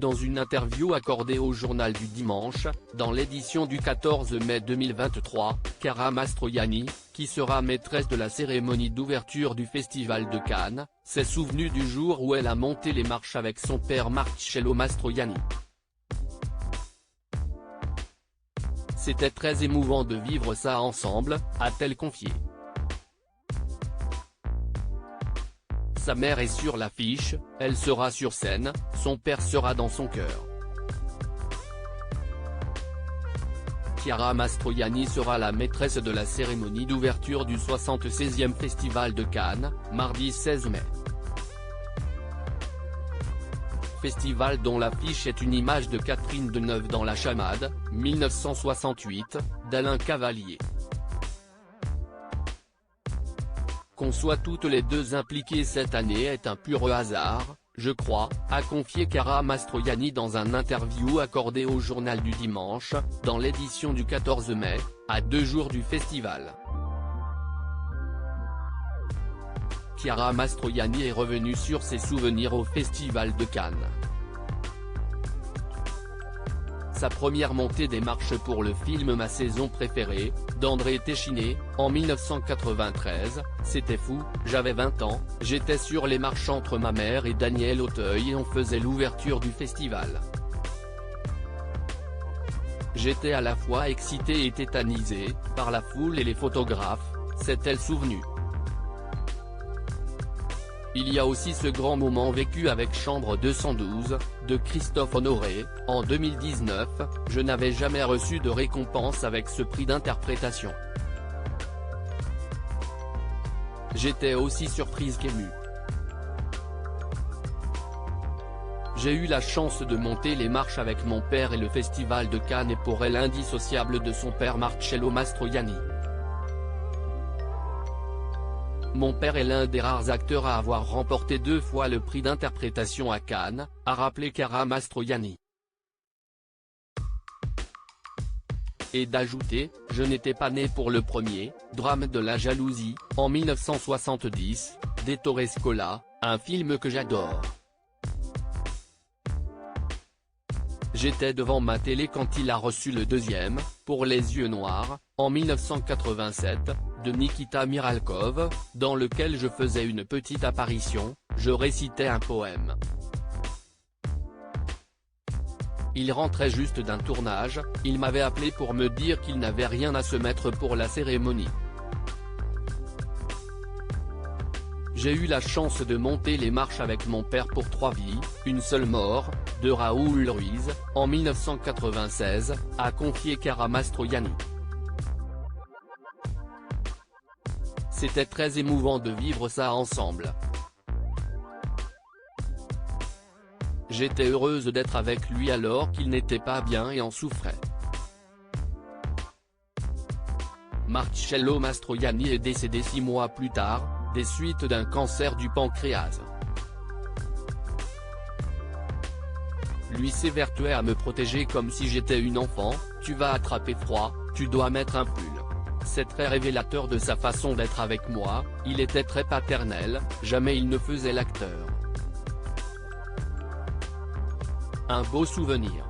dans une interview accordée au Journal du Dimanche, dans l'édition du 14 mai 2023, Chiara Mastroianni, qui sera maîtresse de la cérémonie d'ouverture du Festival de Cannes, s'est souvenue du jour où elle a monté les marches avec son père Marcello Mastroianni. C'était très émouvant de vivre ça ensemble, a-t-elle confié. Sa mère est sur l'affiche, elle sera sur scène, son père sera dans son cœur. Chiara Mastroianni sera la maîtresse de la cérémonie d'ouverture du 76e Festival de Cannes, mardi 16 mai. Festival dont l'affiche est une image de Catherine Deneuve dans La Chamade, 1968, d'Alain Cavalier. Qu'on soit toutes les deux impliquées cette année est un pur hasard, je crois, a confié Chiara Mastroianni dans un interview accordé au Journal du Dimanche, dans l'édition du 14 mai, à 2 jours du festival. Chiara Mastroianni est revenue sur ses souvenirs au Festival de Cannes. Sa première montée des marches pour le film Ma saison préférée, d'André Téchiné, en 1993, c'était fou, j'avais 20 ans, j'étais sur les marches entre ma mère et Daniel Auteuil et on faisait l'ouverture du festival. J'étais à la fois excité et tétanisé, par la foule et les photographes, s'est-elle souvenue. Il y a aussi ce grand moment vécu avec Chambre 212, de Christophe Honoré, en 2019, je n'avais jamais reçu de récompense avec ce prix d'interprétation. J'étais aussi surprise qu'émue. J'ai eu la chance de monter les marches avec mon père et le Festival de Cannes est pour elle indissociable de son père Marcello Mastroianni. Mon père est l'un des rares acteurs à avoir remporté 2 fois le prix d'interprétation à Cannes, a rappelé Chiara Mastroianni. Et d'ajouter, je n'étais pas né pour le premier, drame de la jalousie, en 1970, d'Ettore Scola, un film que j'adore. J'étais devant ma télé quand il a reçu le deuxième, pour Les yeux noirs, en 1987, de Nikita Miralkov, dans lequel je faisais une petite apparition, je récitais un poème. Il rentrait juste d'un tournage, il m'avait appelé pour me dire qu'il n'avait rien à se mettre pour la cérémonie. J'ai eu la chance de monter les marches avec mon père pour 3 vies, une seule mort, de Raoul Ruiz, en 1996, a confié Chiara Mastroianni. C'était très émouvant de vivre ça ensemble. J'étais heureuse d'être avec lui alors qu'il n'était pas bien et en souffrait. Marcello Mastroianni est décédé 6 mois plus tard, des suites d'un cancer du pancréas. Lui s'évertuait à me protéger comme si j'étais une enfant, tu vas attraper froid, tu dois mettre un pull. C'est très révélateur de sa façon d'être avec moi, il était très paternel, jamais il ne faisait l'acteur. Un beau souvenir.